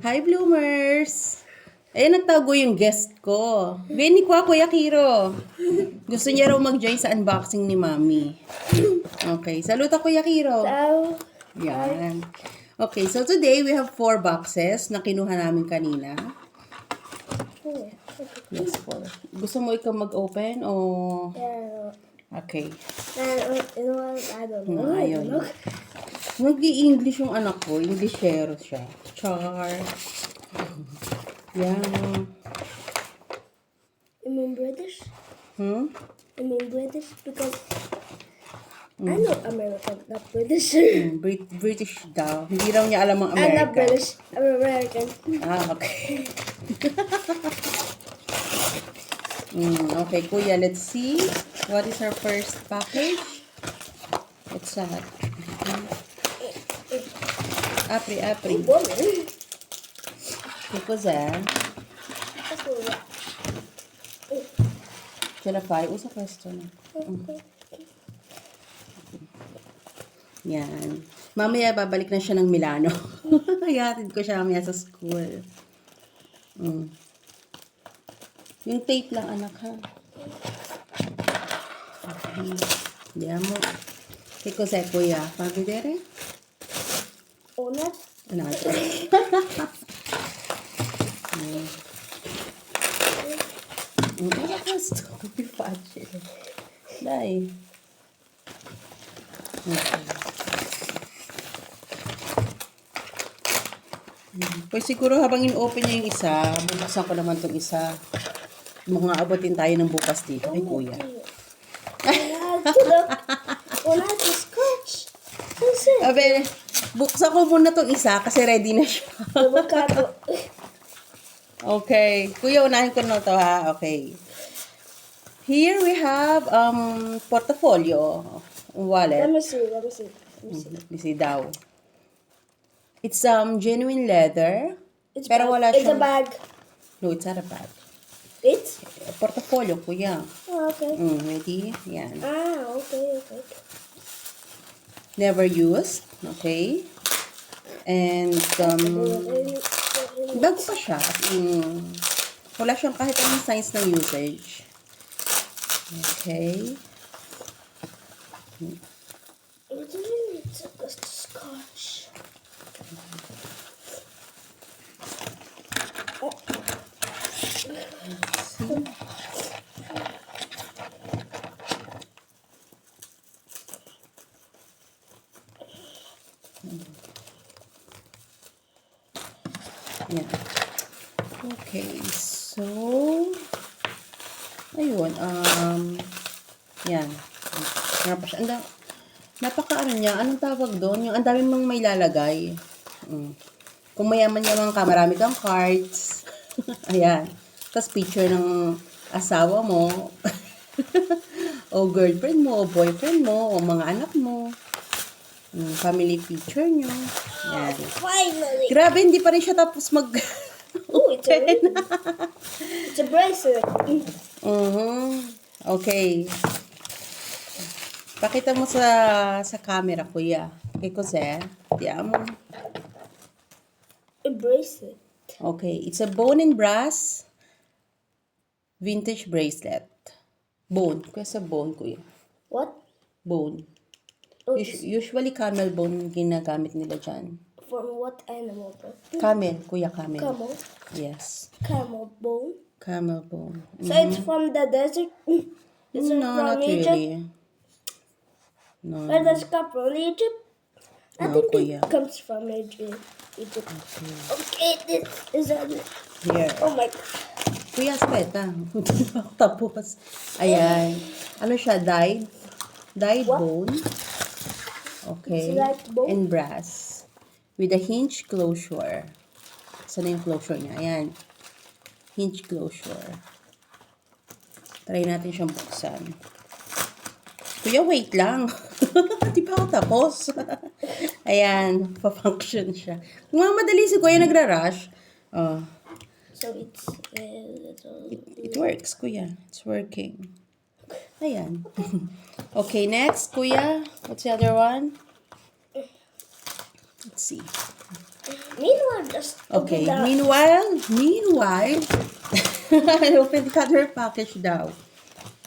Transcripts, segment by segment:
Hi, Bloomers! Ayan, nagtago yung guest ko. Benny ko, Kuya Kiro. Gusto niya raw mag-join sa unboxing ni Mami. Okay, saluta Kuya Kiro. So, Yan. Okay, so today we have 4 boxes na kinuha namin kanina. Yes, 4. Gusto mo ikaw mag-open o... Okay. I don't know. Ayun. Nag-i-English yung anak ko. Englishero siya. Char. Yan. You mean British? Hmm? You mean British? Because I know American, not British. British daw. Hindi raw niya alam ang I'm not America. British. I'm American. Ah, okay. Okay, Kuya, let's see. What is our first package? What's that? Apri. Woman. Che cos'è? Ce la fai? Usa questo. No? Yan. Mamaya babalik na siya ng Milano. Hayatid ko siya mamaya sa school. Yung tape lang, anak, ha? Okay. Andiamo. Che cos'è, Kuya? Fa vedere? Una. Un altro. Cosa questo? Più facile. Dai. Okay. Pues siguro habang in-open niya yung isa, bubuksan ko naman itong isa. Mga abutin tayo ng bukas dito kay Kuya. Una to scratch. What's it? Abe, buksan ko muna itong isa kasi ready na siya. Avocado. Okay. Kuya, unahin ko na ito, ha? Okay. Here we have portfolio. Wallet. Let me see. Let me see daw. It's genuine leather. It's Pero bag. wala It's a siyang... bag. No, it's not a bag. It's? Portfolio, Kuya. Oh, okay. Ready? Yan. Okay. Never used. Okay. And, bago pa siya. Wala siyang kahit anong signs ng usage. Okay. It's a scotch. Yan. Okay, so, ayun, yan. Napaka ano niya, anong tawag doon? Yung ang dami mong may lalagay. Kung mayaman-yaman ka, marami kang cards. Ayan. Tapos picture ng asawa mo. O girlfriend mo, o boyfriend mo, o mga anak mo. Family picture nyo. Yan. Finally. Grabe, hindi pa rin siya tapos mag... Oh, it's a bracelet. Okay. Pakita mo sa camera, Kuya. Che cos'è? Vediamo. A bracelet. Okay, it's a bone and brass vintage bracelet. Bone. Kaya bone, Kuya. What? Bone. Oh, Usually camel bone ginagamit nila dyan. from what animal? Camel, Kuya, camel. Camel. Yes. Camel bone. Camel bone. So it's from the desert. Is it No, from not Egypt? really. No. Where does it come from? Egypt? I No, think Kuya. it comes from Egypt. Okay, this is a... Here. Oh my God. Kuya, aspetta. Tapos. Ayan. Ano siya? Dyed? Dyed What? bone. Okay. It's light bone? And brass. With a hinge closure. Saan na yung closure niya? Ayan. Hinge closure. Try natin siyang buksan. Kuya, wait lang. Di pa ako tapos. Ayan. Pa-function siya. Kung madali si Kuya nagra-rush. So it's a little... It works, Kuya. It's working. Ayan. Okay, next, Kuya. What's the other one? Let's see. Meanwhile, just Okay, open the... meanwhile, open the other package daw.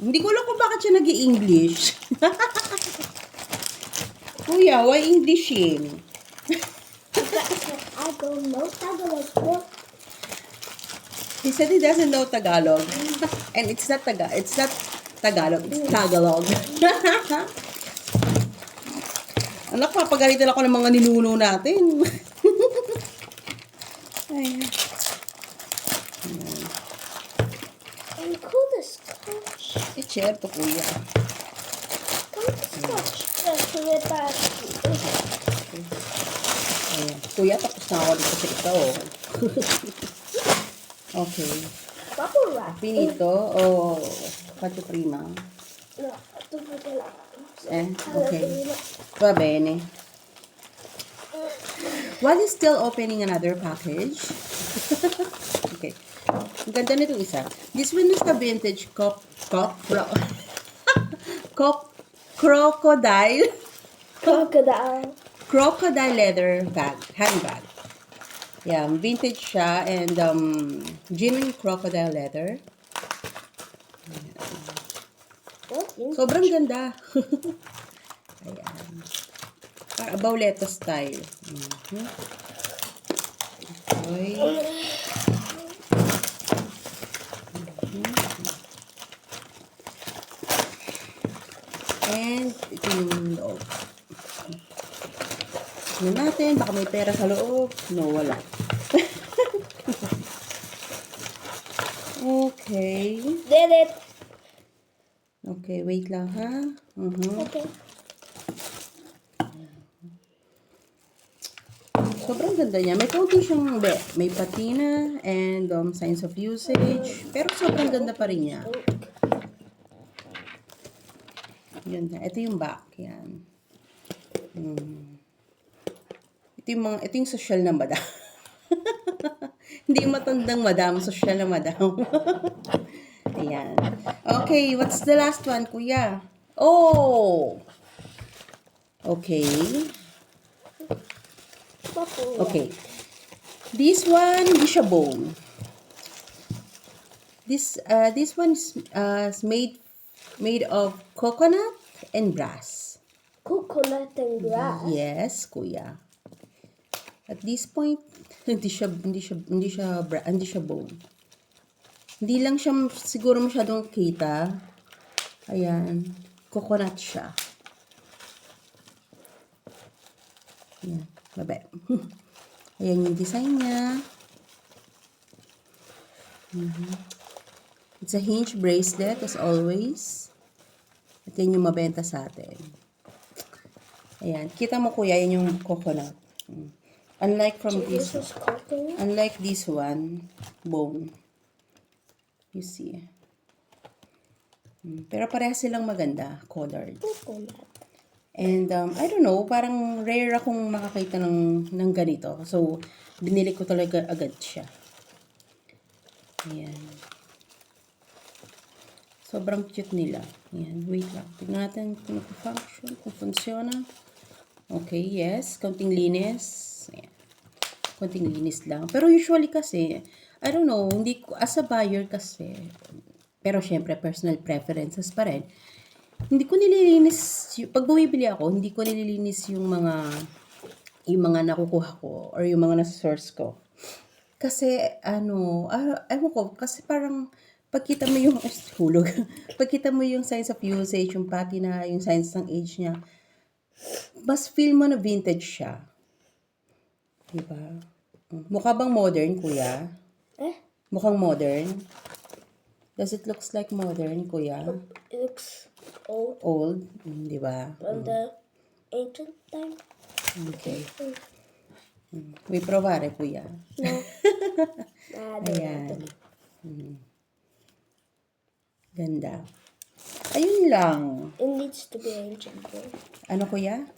Hindi ko alam kung bakit siya nag-i-English. Kuya, why Englishing? I don't know Tagalog. What? He said he doesn't know Tagalog. And it's not Tagalog, it's Tagalog. Anak, papagalitan ako ng mga ninuno natin. Ay. And cool the scotch. Certo, kuya. Cool the scotch. Just with that. Ayan. Kuya, tapos na ako dito sa ito. Okay. Bubble wrap. Finito o Pato Prima? No, ito po pala. Okay. Va bene. While he's still opening another package. Okay. Ang ganda nito isa. This one is the vintage crocodile Crocodile. leather handbag. Yeah, vintage siya and genuine crocodile leather. What? Sobrang ganda. Ayan. Para Bauleta style. Okay. And ito yung loob. Tignan natin, baka may pera sa loob. No, wala. Okay. Did it. Okay, wait lang ha. Okay. Sobrang ganda niya. May konti siyang may patina and signs of usage. Pero sobrang ganda pa rin niya. Ganda. Ito yung back. Yan. Ito yung social na madam. Hindi yung matandang madam. Social na madam. Ayan. Okay, what's the last one, kuya? Oh! Okay. Bubble wrap. Okay. This one, hindi siya bone. This one is made of coconut and brass. Coconut and grass. Yes, kuya. At this point, hindi siya bone. Hindi lang siya siguro masyadong kita. Ayan, coconut siya. Ayan, babe. Ayan yung design niya. It's a hinge bracelet as always. At yan yung mabenta sa atin. Ayan, kita mo kuya, yan yung coconut. Unlike from This this, is coconut. unlike this one, bone. You see. Pero parehas silang maganda, colored. Coconut. And I don't know, parang rare akong makakita ng ganito. So, binili ko talaga agad siya. Ayan. Sobrang cute nila. Ayan, wait lang. Tignan natin kung nag-function, kung funciona. Okay, yes. Konting linis. Ayan. Konting linis lang. Pero usually kasi, I don't know, hindi ko, as a buyer kasi, pero syempre, personal preferences pa rin, hindi ko nililinis, pag bumibili ako, hindi ko nililinis yung mga nakukuha ko, or yung mga nasa-source ko. Kasi, ewan ko, kasi parang, pagkita mo yung, hulog, pagkita mo yung signs of usage, yung patina, yung signs ng age niya, mas feel mo na vintage siya. Diba? Mukha bang modern, kuya? Mukhang modern? Does it looks like modern, kuya? It looks old Old? Di ba? from the ancient time. Okay. May provare, kuya. No. Ayan. Ganda. Ayun lang. It needs to be ancient. Though. Ano, kuya?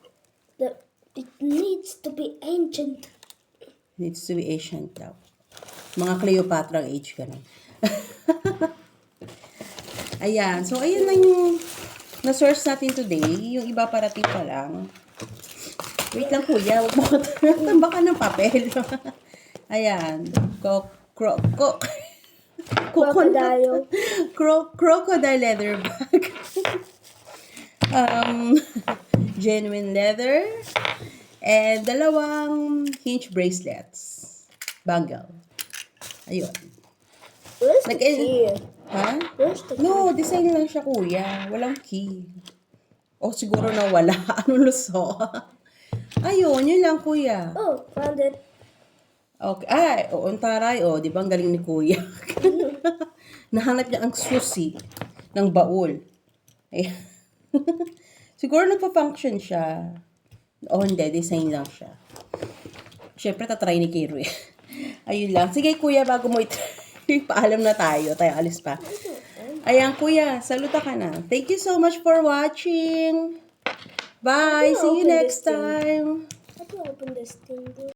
It needs to be ancient. Needs to be ancient daw. Mga Cleopatra age, ganun. Ayan. So, ayun lang yung na-source natin today. Yung iba parating pa lang. Wait lang kuya, huwag mo tambakan ng papel. Ayan. Crocodile. Crocodile leather bag. Genuine leather. And dalawang hinge bracelets. Bangle. Ayun. Where's the Nag- key? Ha? Where's the key? No, design lang siya kuya. Walang key. O siguro na wala. Anong luso? Ayun, yun lang kuya. Oh, found it. Okay. Ay, oo, ang taray. O, di ba ang galing ni kuya? Nahanap niya ang susi ng baul. Ayan. Siguro nagpa-function siya. O hindi, design lang siya. Siyempre, tatry ni Kiro eh. Ayun lang. Sige kuya, bago mo paalam na tayo. Tayo alis pa. Ayan kuya, saluta ka na. Thank you so much for watching. Bye. How do I See you open next this thing? time. How do I open this thing?